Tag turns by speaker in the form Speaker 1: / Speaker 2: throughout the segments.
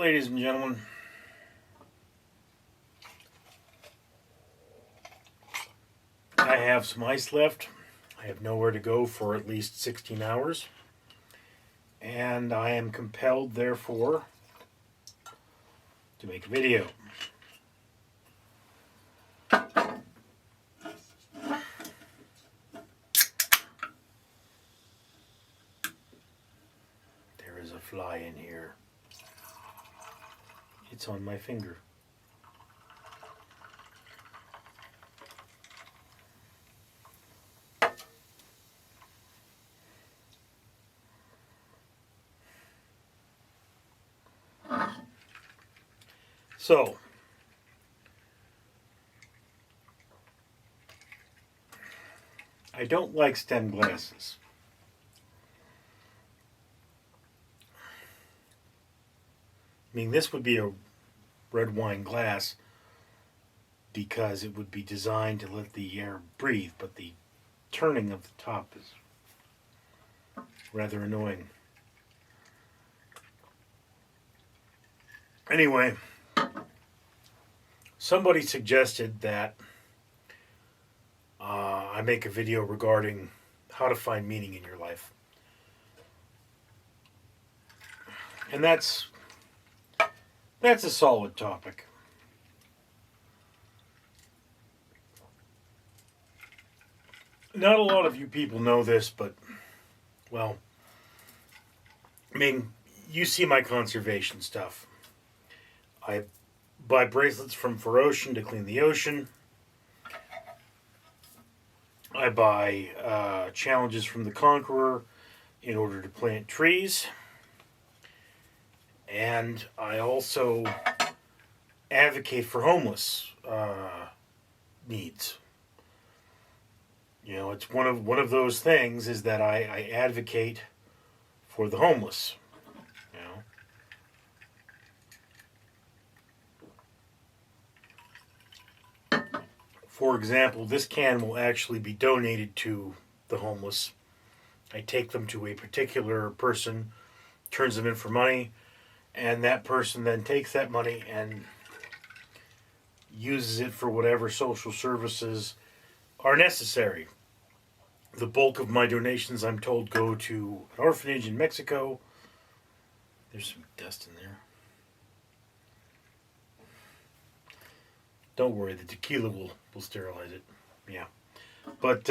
Speaker 1: ladies and gentlemen. I have some ice left. I have nowhere to go for at least 16 hours. And I am compelled, therefore, to make a video. There is a fly in here. It's on my finger. So, I don't like stem glasses. I mean, this would be a red wine glass because it would be designed to let the air breathe, but the turning of the top is rather annoying. Anyway, somebody suggested that I make a video regarding how to find meaning in your life. And that's a solid topic. Not a lot of you people know this, but, well, I mean, you see my conservation stuff. I buy bracelets from For Ocean to clean the ocean. I buy challenges from the Conqueror in order to plant trees. And I also advocate for homeless needs. You know, it's one of those things is that I advocate for the homeless. You know. For example, this can will actually be donated to the homeless. I take them to a particular person, turns them in for money, and that person then takes that money and uses it for whatever social services are necessary. The bulk of my donations, I'm told, go to an orphanage in Mexico. There's some dust in there. Don't worry, the tequila will sterilize it. Yeah. But,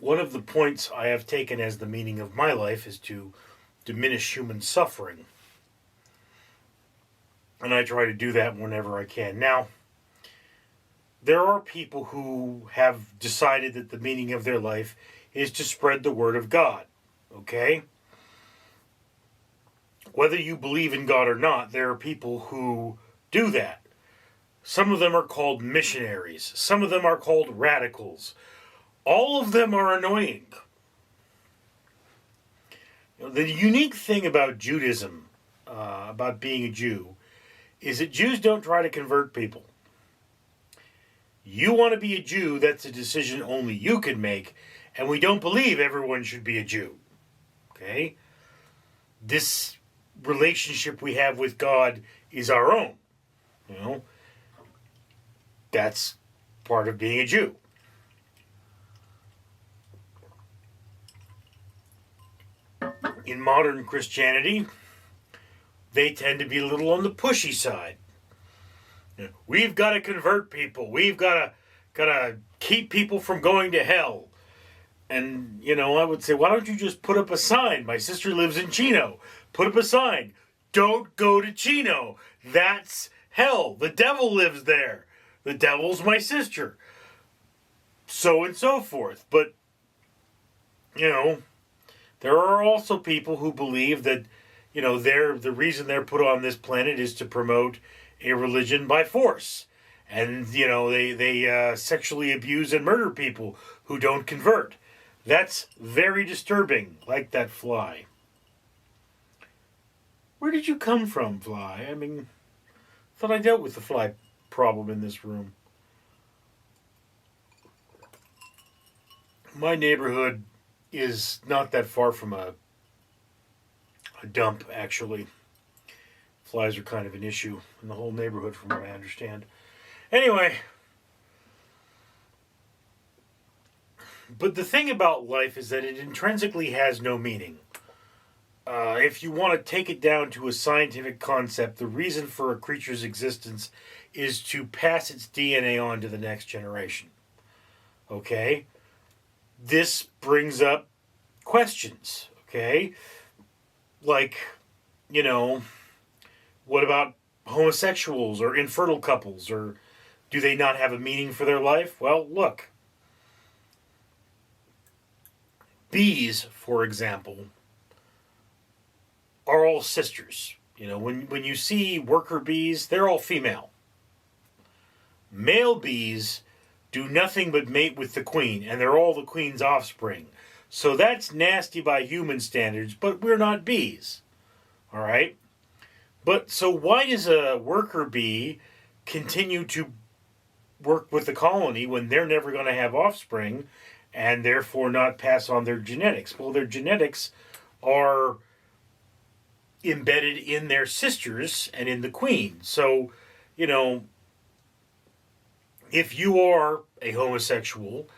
Speaker 1: one of the points I have taken as the meaning of my life is to diminish human suffering. And I try to do that whenever I can. Now, there are people who have decided that the meaning of their life is to spread the word of God. Okay? Whether you believe in God or not, there are people who do that. Some of them are called missionaries. Some of them are called radicals. All of them are annoying. You know, the unique thing about Judaism, about being a Jew, is that Jews don't try to convert people. You want to be a Jew, that's a decision only you can make, and we don't believe everyone should be a Jew. Okay? This relationship we have with God is our own. You know? That's part of being a Jew. In modern Christianity, they tend to be a little on the pushy side. You know, we've got to convert people. We've got to keep people from going to hell. And, you know, I would say, why don't you just put up a sign? My sister lives in Chino. Put up a sign. Don't go to Chino. That's hell. The devil lives there. The devil's my sister. So and so forth. But, you know, there are also people who believe that, you know, the reason they're put on this planet is to promote a religion by force. And, you know, they sexually abuse and murder people who don't convert. That's very disturbing, like that fly. Where did you come from, fly? I mean, I thought I dealt with the fly problem in this room. My neighborhood is not that far from a dump, actually. Flies are kind of an issue in the whole neighborhood, from what I understand. Anyway, but the thing about life is that it intrinsically has no meaning. If you want to take it down to a scientific concept, the reason for a creature's existence is to pass its DNA on to the next generation. Okay? This brings up questions. Okay? Like, what about homosexuals or infertile couples? Or do they not have a meaning for their life? Well, look. Bees, for example, are all sisters. When you see worker bees, they're all female. Male bees do nothing but mate with the queen, and they're all the queen's offspring. So that's nasty by human standards, but we're not bees. All right? But so why does a worker bee continue to work with the colony when they're never going to have offspring and therefore not pass on their genetics? Well, their genetics are embedded in their sisters and in the queen. So, if you are a homosexual,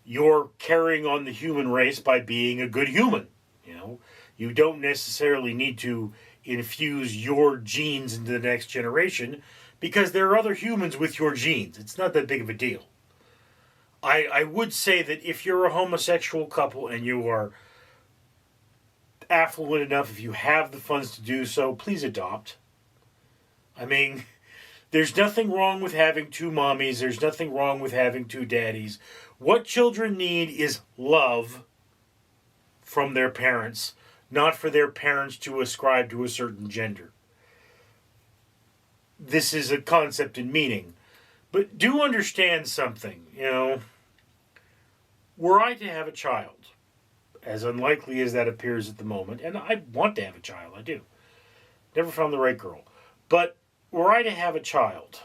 Speaker 1: you're carrying on the human race by being a good human. You don't necessarily need to infuse your genes into the next generation because there are other humans with your genes. It's not that big of a deal. I would say that if you're a homosexual couple and you are affluent enough, if you have the funds to do so, please adopt. I mean, there's nothing wrong with having two mommies. There's nothing wrong with having two daddies. What children need is love from their parents, not for their parents to ascribe to a certain gender. This is a concept and meaning. But do understand something, Were I to have a child, as unlikely as that appears at the moment, and I want to have a child, I do. Never found the right girl. But were I to have a child,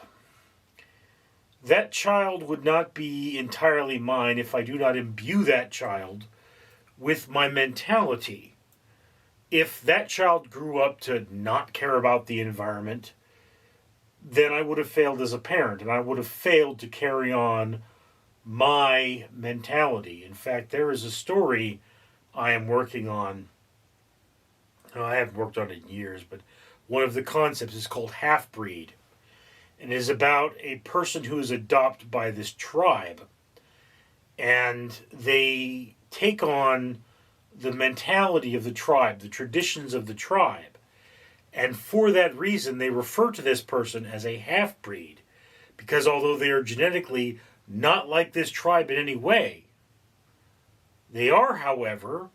Speaker 1: that child would not be entirely mine if I do not imbue that child with my mentality. If that child grew up to not care about the environment, then I would have failed as a parent, and I would have failed to carry on my mentality. In fact, there is a story I am working on. I haven't worked on it in years, but one of the concepts is called half-breed. And it is about a person who is adopted by this tribe. And they take on the mentality of the tribe, the traditions of the tribe. And for that reason, they refer to this person as a half-breed. Because although they are genetically not like this tribe in any way, they are, however,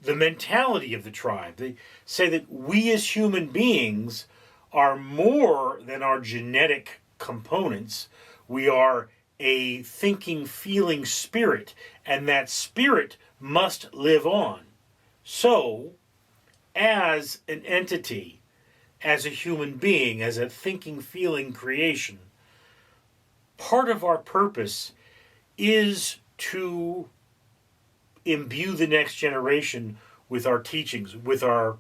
Speaker 1: the mentality of the tribe. They say that we as human beings are more than our genetic components. We are a thinking, feeling spirit, and that spirit must live on. So, as an entity, as a human being, as a thinking, feeling creation, part of our purpose is to imbue the next generation with our teachings, with our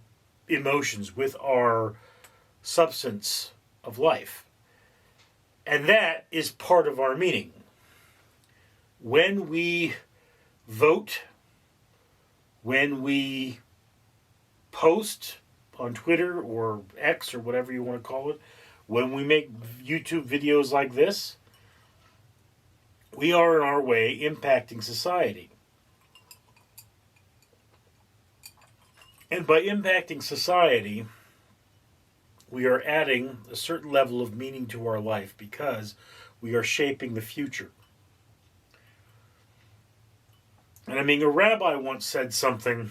Speaker 1: emotions, with our substance of life. And that is part of our meaning. When we vote, when we post on Twitter or X or whatever you want to call it, when we make YouTube videos like this, we are in our way impacting society. And by impacting society, we are adding a certain level of meaning to our life because we are shaping the future. And a rabbi once said something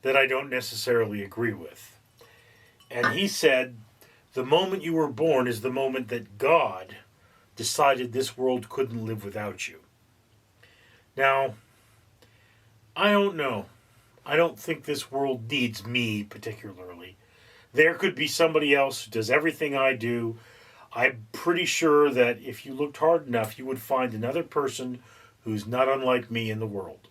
Speaker 1: that I don't necessarily agree with. And he said, the moment you were born is the moment that God decided this world couldn't live without you. Now, I don't know. I don't think this world needs me particularly. There could be somebody else who does everything I do. I'm pretty sure that if you looked hard enough, you would find another person who's not unlike me in the world.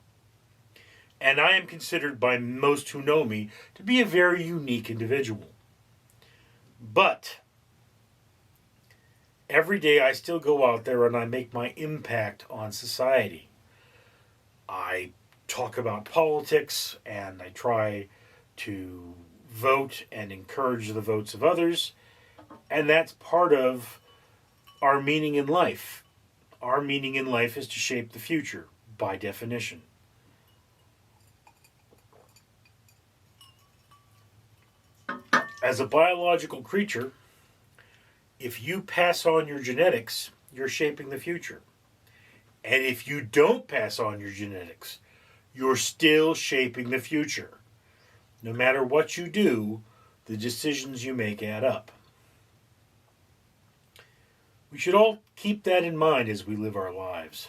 Speaker 1: And I am considered by most who know me to be a very unique individual. But every day I still go out there and I make my impact on society. I talk about politics and I try to vote and encourage the votes of others. And that's part of our meaning in life. Our meaning in life is to shape the future, by definition. As a biological creature, if you pass on your genetics, you're shaping the future. And if you don't pass on your genetics, you're still shaping the future. No matter what you do, the decisions you make add up. We should all keep that in mind as we live our lives.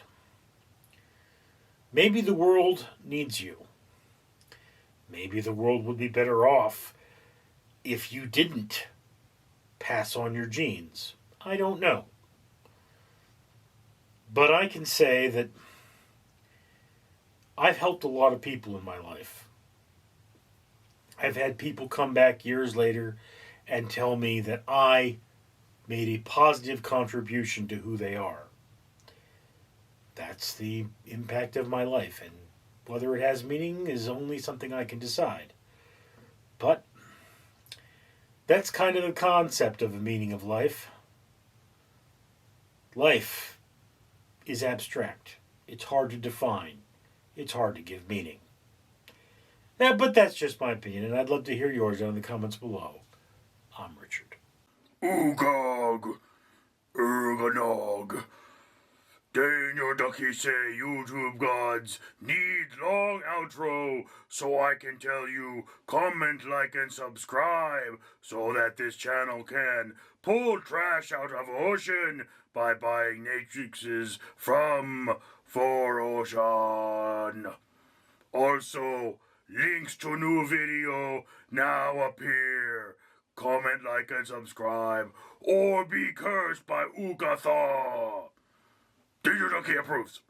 Speaker 1: Maybe the world needs you. Maybe the world would be better off if you didn't pass on your genes. I don't know. But I can say that I've helped a lot of people in my life. I've had people come back years later and tell me that I made a positive contribution to who they are. That's the impact of my life, and whether it has meaning is only something I can decide. But that's kind of the concept of the meaning of life. Life is abstract. It's hard to define. It's hard to give meaning. Yeah, but that's just my opinion, and I'd love to hear yours down in the comments below. I'm Richard.
Speaker 2: Oogog, Ergonog. Daniel Ducky say YouTube gods need long outro so I can tell you comment, like, and subscribe so that this channel can pull trash out of ocean by buying matrices from For Ocean. Also, links to new video now appear. Comment, like, and subscribe, or be cursed by Ugatha. Danger Donkey approves.